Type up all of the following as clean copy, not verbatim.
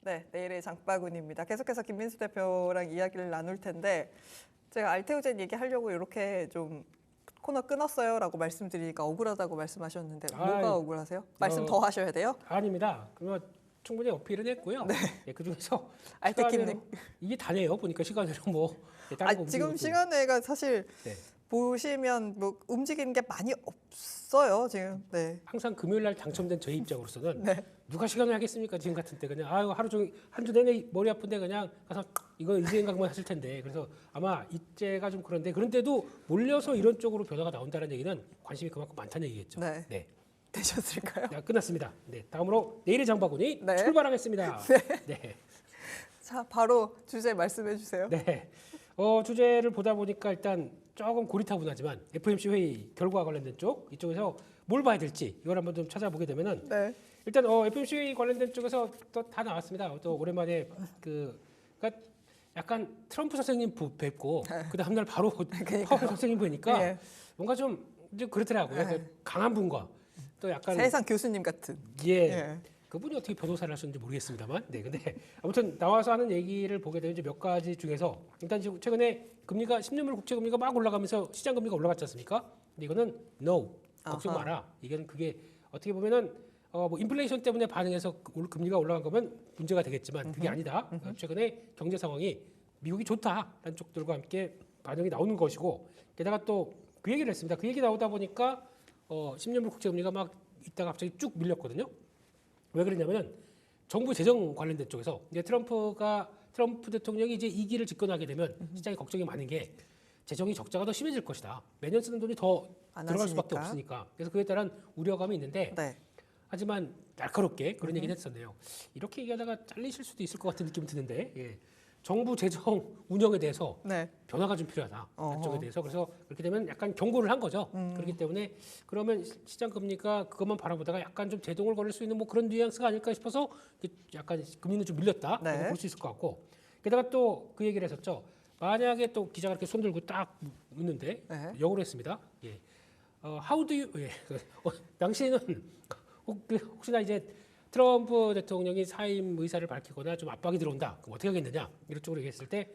네, 내일의 장바구니입니다. 계속해서 김민수 대표랑 이야기를 나눌 텐데 제가 알테오젠 얘기하려고 이렇게 좀 코너 끊었어요라고 말씀드리니까 억울하다고 말씀하셨는데 뭐가 억울하세요? 말씀 더 하셔야 돼요? 아닙니다. 그러면 충분히 어필은 했고요. 네. 예, 그중에서 알테킴님. 이게 다네요. 보니까 시간으로 뭐 다른 거 지금 움직이고. 시간에가 사실 네. 보시면 뭐 움직이는 게 많이 없어요 지금. 네. 항상 금요일 날 당첨된 저희 입장으로서는 네. 누가 시간을 하겠습니까? 지금 같은 때 그냥 하루 종일 한 주 내내 머리 아픈데 그냥 가서 이거 의지행각만 하실 텐데 그래서 아마 이때가 좀 그런데도 몰려서 이런 쪽으로 변화가 나온다는 얘기는 관심이 그만큼 많다는 얘기겠죠. 네. 네. 되셨을까요? 자, 끝났습니다. 네, 다음으로 내일의 장바구니 네. 출발하겠습니다. 네. 자, 바로 주제 말씀해 주세요. 네. 주제를 보다 보니까 일단 조금 고리타분하지만 FOMC 회의 결과 관련된 이쪽에서 뭘 봐야 될지 이걸 한번 좀 찾아보게 되면은 네. 일단 FOMC 회의 관련된 쪽에서 또 다 나왔습니다. 또 오랜만에 그러니까 약간 트럼프 선생님 뵙고 그 다음 날 바로 파월 선생님 보니까 네. 뭔가 좀 그렇더라고요. 네. 강한 분과 또 약간 세상 교수님 같은. 예. 예. 그분이 어떻게 변호사를 하셨는지 모르겠습니다만, 네, 근데 아무튼 나와서 하는 얘기를 보게 되면 이제 몇 가지 중에서 일단 지금 최근에 금리가 10년물 국채 금리가 막 올라가면서 시장 금리가 올라갔지 않습니까? 근데 이거는 no 걱정 마라. 이게는 그게 어떻게 보면은 뭐 인플레이션 때문에 반응해서 금리가 올라간 거면 문제가 되겠지만 그게 아니다. 최근에 경제 상황이 미국이 좋다라는 쪽들과 함께 반응이 나오는 것이고 게다가 또 그 얘기를 했습니다. 그 얘기 나오다 보니까 10년물 국채 금리가 막 있다가 갑자기 쭉 밀렸거든요. 왜 그러냐면은 정부 재정 관련된 쪽에서 이제 트럼프 대통령이 이제 2기를 집권하게 되면 시장에 걱정이 많은 게 재정이 적자가 더 심해질 것이다. 매년 쓰는 돈이 더 들어갈 수밖에 없으니까. 그래서 그에 따른 우려감이 있는데 네. 하지만 날카롭게 그런 얘기를 했었네요. 이렇게 얘기하다가 잘리실 수도 있을 것 같은 느낌이 드는데 예. 정부 재정 운영에 대해서 네. 변화가 좀 필요하다. 그쪽에 대해서. 그래서 그렇게 되면 약간 경고를 한 거죠. 그렇기 때문에 그러면 시장 금리가 그것만 바라보다가 약간 좀 제동을 걸을 수 있는 뭐 그런 뉘앙스가 아닐까 싶어서 약간 금리는 좀 밀렸다. 네. 볼 수 있을 것 같고. 게다가 또 그 얘기를 했었죠. 만약에 또 기자가 이렇게 손 들고 딱 묻는데 네. 영어로 했습니다. 예. How do you 당신은 혹시나 이제 트럼프 대통령이 사임 의사를 밝히거나 좀 압박이 들어온다. 그럼 어떻게 하겠느냐? 이런 쪽으로 얘기했을 때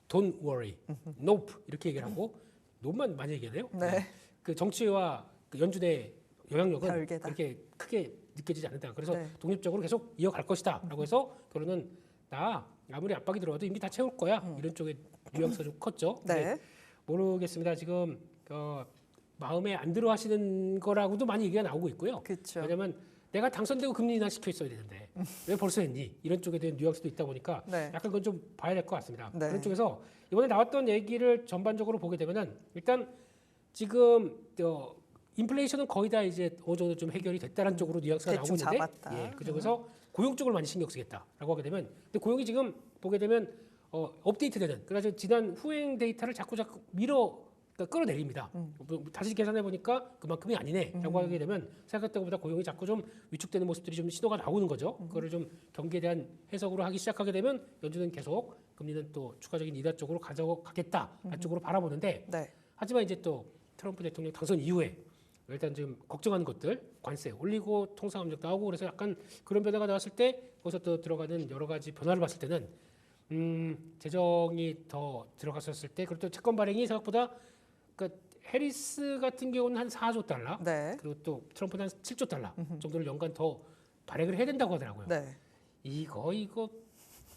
Don't worry, nope 이렇게 얘기를 하고 nope만 많이 얘기하네요. 네. 그 정치와 그 연준의 영향력은 별개다. 그렇게 크게 느껴지지 않는다. 그래서 네. 독립적으로 계속 이어갈 것이다라고 해서 결론은 나 아무리 압박이 들어와도 이미 다 채울 거야. 이런 쪽의 뉘앙스가 좀 컸죠. 네. 모르겠습니다. 지금 마음에 안 들어 하시는 거라고도 많이 얘기가 나오고 있고요. 그렇죠. 왜냐하면 내가 당선되고 금리 인하 시켜 있어야 되는데 왜 벌써 했니? 이런 쪽에 대한 뉘앙스도 있다 보니까 네. 약간 그건 좀 봐야 될 것 같습니다. 네. 그런 쪽에서 이번에 나왔던 얘기를 전반적으로 보게 되면은 일단 지금 인플레이션은 거의 다 이제 어느 정도 좀 해결이 됐다는 쪽으로 뉘앙스가 나오고 있는데 잡았다. 예, 그쪽에서 고용 쪽을 많이 신경 쓰겠다라고 하게 되면 근데 고용이 지금 보게 되면 업데이트되는 그래서 지난 후행 데이터를 자꾸 그러니까 끌어내립니다. 다시 계산해 보니까 그만큼이 아니네라고 하게 되면 생각했던 것보다 고용이 자꾸 좀 위축되는 모습들이 좀 신호가 나오는 거죠. 그거를 좀 경기에 대한 해석으로 하기 시작하게 되면 연준은 계속 금리는 또 추가적인 인하 쪽으로 가져가겠다 쪽으로 바라보는데 네. 하지만 이제 또 트럼프 대통령 당선 이후에 일단 지금 걱정하는 것들 관세 올리고 통상압력 나오고 그래서 약간 그런 변화가 나왔을 때 거기서 또 들어가는 여러 가지 변화를 봤을 때는 재정이 더 들어갔었을 때 그리고 또 채권 발행이 생각보다 그러니까 해리스 같은 경우는 한 4조 달러 네. 그리고 또 트럼프는 한 7조 달러 정도를 연간 더 발행을 해야 된다고 하더라고요. 네. 이거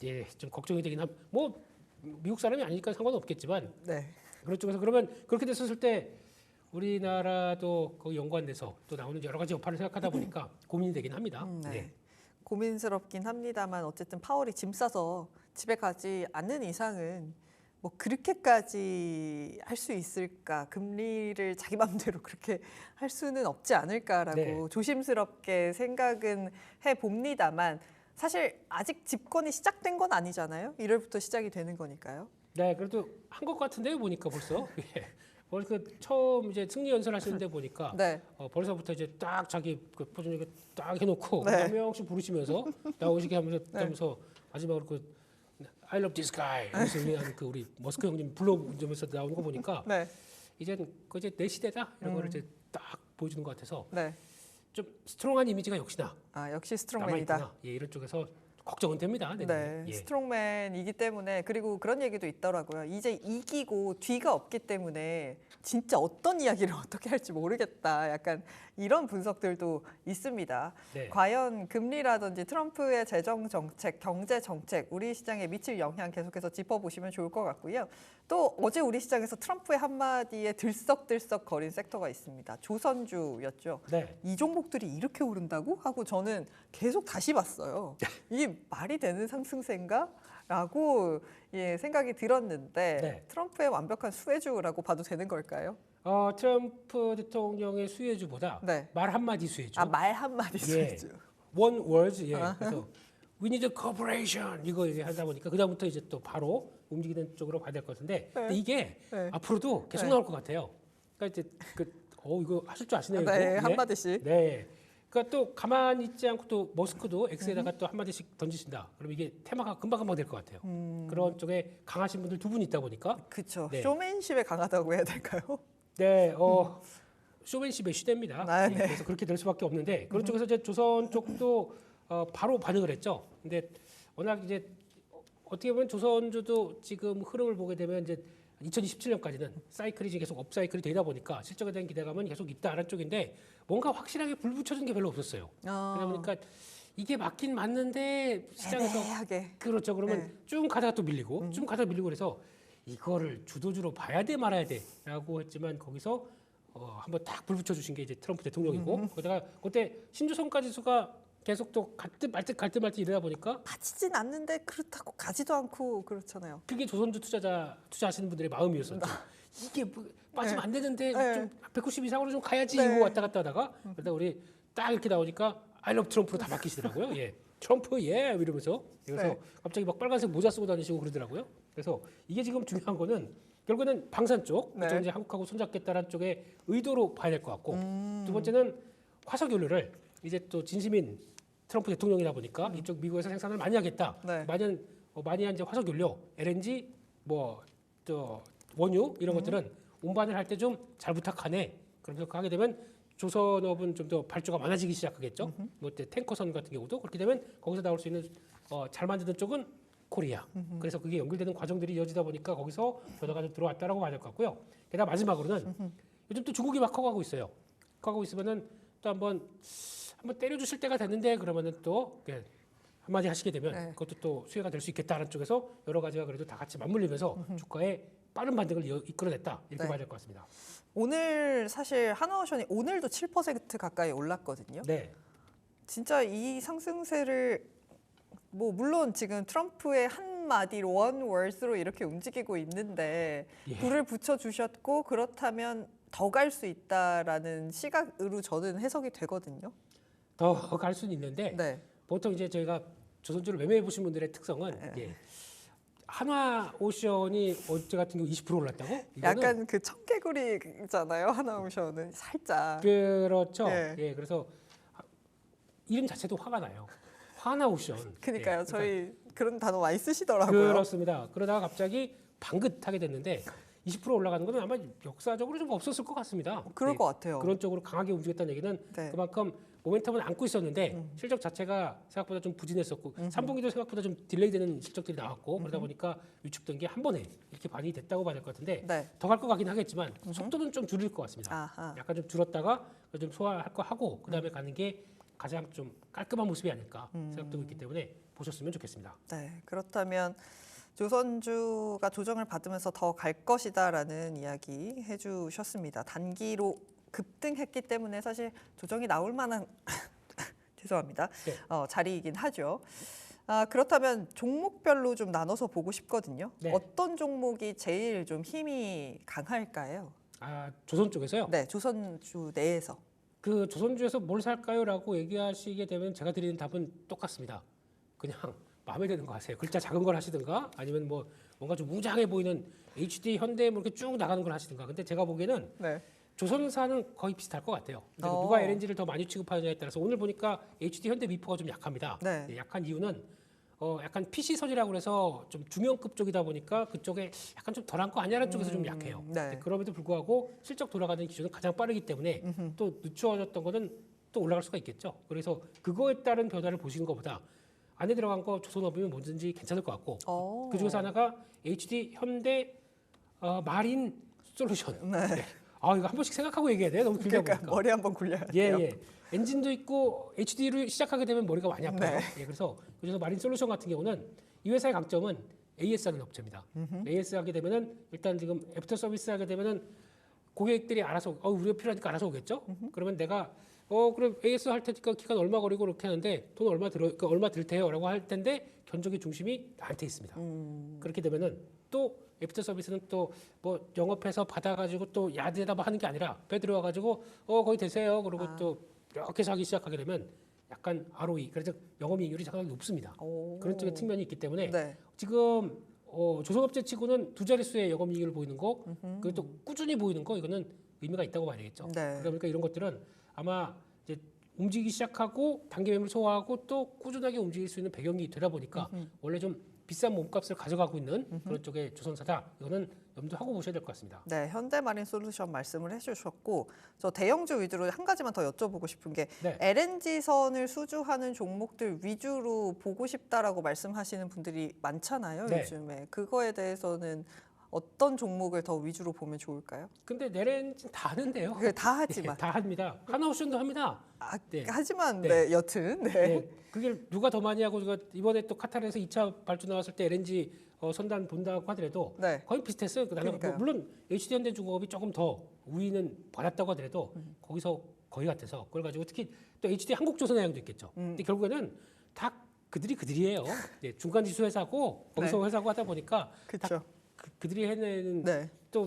예, 좀 걱정이 되긴 뭐 미국 사람이 아니니까 상관은 없겠지만 네. 그런 쪽에서 그러면 그렇게 됐었을 때 우리나라도 거기 연관돼서 또 나오는 여러 가지 여파를 생각하다 보니까 고민이 되긴 합니다. 네. 네. 고민스럽긴 합니다만 어쨌든 파월이 짐 싸서 집에 가지 않는 이상은 뭐 그렇게까지 할 수 있을까? 금리를 자기 마음대로 그렇게 할 수는 없지 않을까라고 네. 조심스럽게 생각은 해 봅니다만 사실 아직 집권이 시작된 건 아니잖아요. 1월부터 시작이 되는 거니까요. 네, 그래도 한 것 같은데요, 보니까 벌써. 예. 벌써 그 처음 이제 승리 연설하시는데 보니까 네. 벌써부터 이제 딱 자기 그 포즈 이렇게 딱 해놓고 네. 한 명씩 부르시면서 나오시게 하면서 마지막으로 그 I love this guy 하면서 우리 머스크 형님 불러주면서 나오는 거 보니까 네. 이제 내 시대다 이런 거를 이제 딱 보여주는 것 같아서 네. 좀 스트롱한 이미지가 역시나 역시 스트롱맨이다. 남아있구나. 예, 이런 쪽에서 걱정은 됩니다. 네, 예. 스트롱맨이기 때문에 그리고 그런 얘기도 있더라고요. 이제 이기고 뒤가 없기 때문에 진짜 어떤 이야기를 어떻게 할지 모르겠다. 약간 이런 분석들도 있습니다. 네. 과연 금리라든지 트럼프의 재정 정책, 경제 정책, 우리 시장에 미칠 영향 계속해서 짚어보시면 좋을 것 같고요. 또 어제 우리 시장에서 트럼프의 한마디에 들썩들썩 거린 섹터가 있습니다. 조선주였죠. 네. 이 종목들이 이렇게 오른다고? 하고 저는 계속 다시 봤어요. 이게 말이 되는 상승세인가? 라고 예, 생각이 들었는데 네. 트럼프의 완벽한 수혜주라고 봐도 되는 걸까요? 트럼프 대통령의 수혜주보다 네. 말 한마디 수혜주. 아, 말 한마디 예. 수혜주. One words. 예. 그래서 We need a corporation 이거 얘기하다 보니까 그다음부터 이제 또 바로 움직이는 쪽으로 봐야 될 것 같은데 근데 이게 네. 앞으로도 계속 네. 나올 것 같아요. 그러니까 이제 이거 하실 줄 아시네요. 네, 이거. 한마디씩. 네. 그러니까 또 가만히 있지 않고 또 머스크도 X에다가 또 한마디씩 던지신다. 그럼 이게 테마가 금방금방 될 것 같아요. 그런 쪽에 강하신 분들 두 분 있다 보니까 그렇죠. 네. 쇼맨십에 강하다고 해야 될까요? 네, 쇼맨십의 시대입니다. 아, 예, 네. 그래서 그렇게 될 수밖에 없는데 그런 쪽에서 이제 조선 쪽도 바로 반응을 했죠. 근데 워낙 이제 어떻게 보면 조선주도 지금 흐름을 보게 되면 이제 2027년까지는 사이클이 지금 계속 업사이클이 되다 보니까 실적에 대한 기대감은 계속 있다라는 쪽인데 뭔가 확실하게 불 붙여준 게 별로 없었어요. 그러다 보니까 이게 맞긴 맞는데 시장에서 애매하게. 그렇죠. 그러면 네. 쭉 가다가 또 밀리고 쭉 가다가 밀리고 그래서 이거를 주도주로 봐야 돼 말아야 돼라고 했지만 거기서 한번 딱 불 붙여주신 게 이제 트럼프 대통령이고 거기다가 그때 신주성가 지수가 계속 또 갈 듯 말 듯 이러다 보니까 빠지진 않는데 그렇다고 가지도 않고 그렇잖아요. 그게 조선주 투자하시는 분들의 마음이었었죠. 이게 뭐 빠지면 네. 안 되는데 네. 좀 190 이상으로 좀 가야지 네. 이거 왔다 갔다 하다가 그러다 우리 딱 이렇게 나오니까 I love 트럼프로 다 바뀌시더라고요. 예. 트럼프 예 이러면서 그래서 네. 갑자기 막 빨간색 모자 쓰고 다니시고 그러더라고요. 그래서 이게 지금 중요한 거는 결국에는 방산 쪽, 네. 그쪽 이제 한국하고 손잡겠다라는 쪽의 의도로 봐야 될 것 같고 두 번째는 화석 연료를 이제 또 진심인 트럼프 대통령이다 보니까 이쪽 미국에서 생산을 많이 하겠다. 네. 많이 한 이제 화석 연료, LNG, 원유 이런 것들은 운반을 할 때 좀 잘 부탁하네. 그러면서 하게 되면 조선업은 좀 더 발주가 많아지기 시작하겠죠. 뭐 탱커선 같은 경우도 그렇게 되면 거기서 나올 수 있는 잘 만드는 쪽은 코리아. 그래서 그게 연결되는 과정들이 이어지다 보니까 거기서 변화가 좀 들어왔다라고 봐야 될 것 같고요. 게다가 마지막으로는 요즘 또 중국이 막 커가고 있어요. 커가고 있으면은 또 한번 때려주실 때가 됐는데 그러면은 또 한마디 하시게 되면 네. 그것도 또 수혜가 될 수 있겠다는 쪽에서 여러 가지가 그래도 다 같이 맞물리면서 주가에 빠른 반등을 이끌어냈다 이렇게 네. 봐야 될 것 같습니다. 오늘 사실 한화오션이 오늘도 7% 가까이 올랐거든요. 네, 진짜 이 상승세를 뭐 물론 지금 트럼프의 한 마디로 원 월스로 이렇게 움직이고 있는데 예. 불을 붙여 주셨고 그렇다면 더 갈 수 있다라는 시각으로 저는 해석이 되거든요. 더 갈 수는 있는데 네. 보통 이제 저희가 조선주를 매매해 보신 분들의 특성은 한화오션이 어제 같은 경우 20% 올랐다고? 이거는 약간 그 청개구리잖아요. 한화오션은 살짝. 그렇죠. 네. 예, 그래서 이름 자체도 화가 나요. 화나오션. 그러니까요. 예, 저희 그런 단어 많이 쓰시더라고요. 그렇습니다. 그러다가 갑자기 방긋하게 됐는데 20% 올라가는 건 아마 역사적으로 좀 없었을 것 같습니다. 그럴 예, 것 같아요. 그런 쪽으로 강하게 움직였다는 얘기는 네. 그만큼 모멘텀은 안고 있었는데 실적 자체가 생각보다 좀 부진했었고 3분기도 생각보다 좀 딜레이되는 실적들이 나왔고 그러다 보니까 위축된 게 한 번에 이렇게 반이 됐다고 봐야 될 것 같은데 네. 더 갈 것 같긴 하겠지만 속도는 좀 줄일 것 같습니다. 아하. 약간 좀 줄었다가 좀 소화할 거 하고 그다음에 가는 게 가장 좀 깔끔한 모습이 아닐까 생각되고 있기 때문에 보셨으면 좋겠습니다. 네. 그렇다면 조선주가 조정을 받으면서 더 갈 것이다라는 이야기 해주셨습니다. 단기로 급등했기 때문에 사실 조정이 나올 만한 죄송합니다. 네. 자리이긴 하죠. 그렇다면 종목별로 좀 나눠서 보고 싶거든요. 네. 어떤 종목이 제일 좀 힘이 강할까요? 조선 쪽에서요. 네, 조선주 내에서. 그 조선주에서 뭘 살까요라고 얘기하시게 되면 제가 드리는 답은 똑같습니다. 그냥 마음에 드는 거 하세요. 글자 작은 걸 하시든가 아니면 뭐 뭔가 좀 우장해 보이는 HD 현대 뭐 이렇게 쭉 나가는 걸 하시든가. 근데 제가 보기에는 네. 조선사는 거의 비슷할 것 같아요. 근데 어. 누가 LNG를 더 많이 취급하느냐에 따라서 오늘 보니까 HD 현대 미포가 좀 약합니다. 네. 약한 이유는 약간 PC 선이라고 그래서 좀 중형급 쪽이다 보니까 그쪽에 약간 좀 덜한 거 아니야라는 쪽에서 좀 약해요. 네. 그럼에도 불구하고 실적 돌아가는 기준은 가장 빠르기 때문에 또 늦추어졌던 거는 또 올라갈 수가 있겠죠. 그래서 그거에 따른 변화를 보시는 것보다 안에 들어간 거 조선업이면 뭐든지 괜찮을 것 같고 어. 그 중에서 하나가 HD 현대 마린 솔루션. 네. 아 이거 한 번씩 생각하고 얘기해야 돼. 너무 길다 그러니까 보니까. 머리 한번 굴려야 예, 돼요. 예. 엔진도 있고 HD를 시작하게 되면 머리가 많이 아파요. 네. 예, 그래서 그래서 마린 솔루션 같은 경우는 이 회사의 강점은 AS라는 업체입니다. AS 하게 되면은 일단 지금 애프터 서비스 하게 되면은 고객들이 알아서 우리가 필요하니까 알아서 오겠죠. 그러면 내가 그럼 AS 할 테니까 기간 얼마 걸리고 그렇게 하는데 돈 얼마 그러니까 얼마 들 테요라고 할 텐데 견적의 중심이 나한테 있습니다. 그렇게 되면은 또 애프터 서비스는 또 뭐 영업해서 받아가지고 또 야드에다 뭐 하는 게 아니라 배 들어와가지고 거기 되세요. 그리고 또 이렇게 해서 하기 시작하게 되면 약간 ROE 그래서 영업이익률이 상당히 높습니다. 오. 그런 쪽에 측면이 있기 때문에 네. 지금 조선업체 치고는 두 자릿수의 영업이익을 보이는 거 그리고 또 꾸준히 보이는 거 이거는 의미가 있다고 봐야 되겠죠. 네. 그러니까 이런 것들은 아마 이제 움직이기 시작하고 단기 매물 소화하고 또 꾸준하게 움직일 수 있는 배경이 되다 보니까 원래 좀 비싼 몸값을 가져가고 있는 그런 쪽의 조선사다. 이거는 염두하고 보셔야 될 것 같습니다. 네, 현대마린 솔루션 말씀을 해주셨고 저 대형주 위주로 한 가지만 더 여쭤보고 싶은 게 네. LNG선을 수주하는 종목들 위주로 보고 싶다라고 말씀하시는 분들이 많잖아요. 네. 요즘에 그거에 대해서는 어떤 종목을 더 위주로 보면 좋을까요? 근데 내렌진 다 하는데요. 그게 다 하지만 다 합니다. 하나옵션도 합니다. 네. 하지만 네. 네, 여튼 네. 네, 그게 누가 더 많이 하고 이번에 또 카타르에서 2차 발주 나왔을 때 LNG 선단 본다고 하더라도 네. 거의 비슷했어요. 나는 뭐 그러니까요. 물론 HD 현대중공업이 조금 더 우위는 받았다고 하더라도 거기서 거의 같아서 그걸 가지고 특히 또 HD 한국조선해양도 있겠죠. 근데 결국에는 다 그들이에요. 네, 중간 지수 회사고 거기서 회사고 하다 보니까 그렇죠. 그들이 해내는 네. 또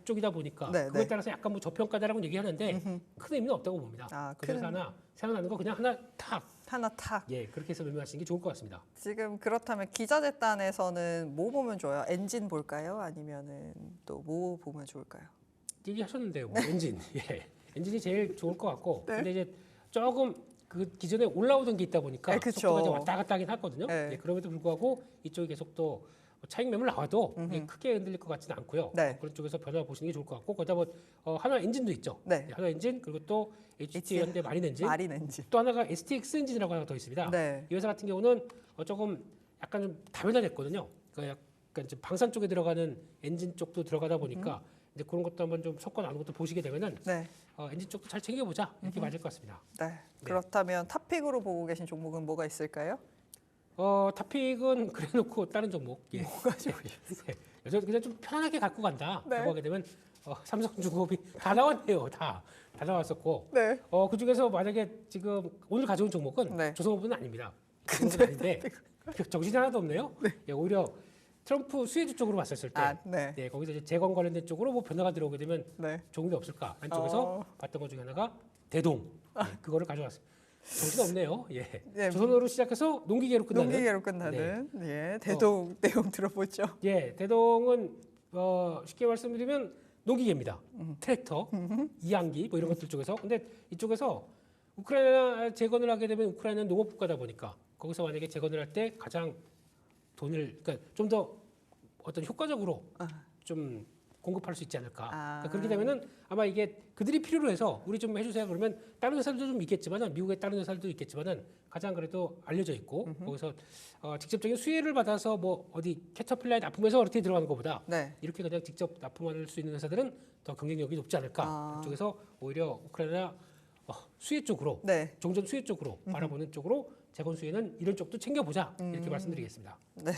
쪽이다 보니까 네, 그거에 네. 따라서 약간 뭐 저평가다라고 얘기하는데 큰 의미는 없다고 봅니다. 아, 그래서 큰- 하나 생각나는 거 그냥 하나 탁 하나 탁. 예, 그렇게 해서 매매하시는 게 좋을 것 같습니다. 지금 그렇다면 기자재단에서는 뭐 보면 좋아요? 엔진 볼까요? 아니면은 또 뭐 보면 좋을까요? 얘기하셨는데요, 뭐 엔진. 예, 엔진이 제일 좋을 것 같고, 네. 근데 이제 조금 그 기존에 올라오던 게 있다 보니까 네, 그쵸. 속도가 좀 왔다 갔다 하긴 하거든요. 네. 예, 그럼에도 불구하고 이쪽이 계속 또 차익 매물 나와도 이게 크게 흔들릴 것 같지는 않고요. 네. 그런 쪽에서 변화 보시는 게 좋을 것 같고, 거기다 뭐 하나 엔진도 있죠. 네. 예, 하나 엔진 그리고 또 HT 현대 마린 엔진, 마린 엔진. 또 하나가 STX 엔진이라고 하나 더 있습니다. 네. 이 회사 같은 경우는 조금 약간 좀 다변화됐거든요. 그러니까 약간 좀 방산 쪽에 들어가는 엔진 쪽도 들어가다 보니까 이제 그런 것도 한번 좀 섞어 나눈 것도 보시게 되면은 네. 엔진 쪽도 잘 챙겨보자 이렇게 맞을 것 같습니다. 네. 그렇다면 탑픽으로 보고 계신 종목은 뭐가 있을까요? 탑픽은 그래놓고 다른 종목. 예. 예. 요즘 그냥 좀 편안하게 갖고 간다. 네. 라고 하게 되면 삼성중공업이 다 나왔네요. 다 나왔었고. 네. 그 중에서 만약에 지금 오늘 가져온 종목은 네. 조선업은 아닙니다. 조선업은 아닌데 정신이 하나도 없네요. 예, 오히려 트럼프 수혜주 쪽으로 봤었을 때, 아, 네. 네, 거기서 이제 재건 관련된 쪽으로 뭐 변화가 들어오게 되면 네. 좋은 게 없을까? 한쪽에서 봤던 것 중에 하나가 대동. 예, 그거를 가져왔습니다. 정신 없네요. 예. 네. 조선으로 시작해서 농기계로 끝나는. 농기계로 끝나는 예, 대동 내용 들어보죠. 예, 대동은 쉽게 말씀드리면 농기계입니다. 트랙터, 이항기 뭐 이런 것들 쪽에서. 근데 이쪽에서 우크라이나 재건을 하게 되면 우크라이나는 농업 국가다 보니까 거기서 만약에 재건을 할 때 가장 돈을 그러니까 좀 더 어떤 효과적으로 좀 공급할 수 있지 않을까. 그러니까 그렇게 되면은 아마 이게 그들이 필요로 해서 우리 좀 해주세요. 그러면 다른 회사들도 좀 있겠지만은 미국의 다른 회사들도 있겠지만은 가장 그래도 알려져 있고 거기서 직접적인 수혜를 받아서 뭐 어디 캐터필라에 납품해서 어떻게 들어가는 것보다 네. 이렇게 그냥 직접 납품할 수 있는 회사들은 더 경쟁력이 높지 않을까. 그쪽에서 오히려 우크라이나 수혜 쪽으로 네. 종전 수혜 쪽으로 바라보는 쪽으로 재건 수혜는 이런 쪽도 챙겨보자 이렇게 말씀드리겠습니다. 네.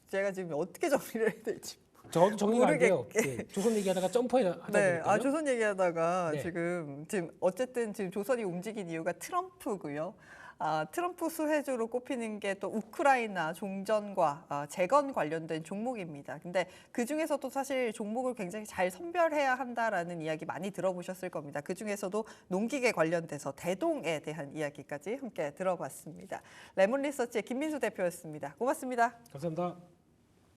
제가 지금 어떻게 정리를 해야 될지. 저도 정리가 안 돼요. 모르겠게. 예, 조선 얘기하다가 점프하다 네. 보니까요. 조선 얘기하다가 네. 지금 어쨌든 지금 조선이 움직인 이유가 트럼프고요. 트럼프 수혜주로 꼽히는 게 또 우크라이나 종전과 재건 관련된 종목입니다. 근데 그 중에서도 사실 종목을 굉장히 잘 선별해야 한다라는 이야기 많이 들어보셨을 겁니다. 그 중에서도 농기계 관련돼서 대동에 대한 이야기까지 함께 들어봤습니다. 레몬리서치의 김민수 대표였습니다. 고맙습니다. 감사합니다.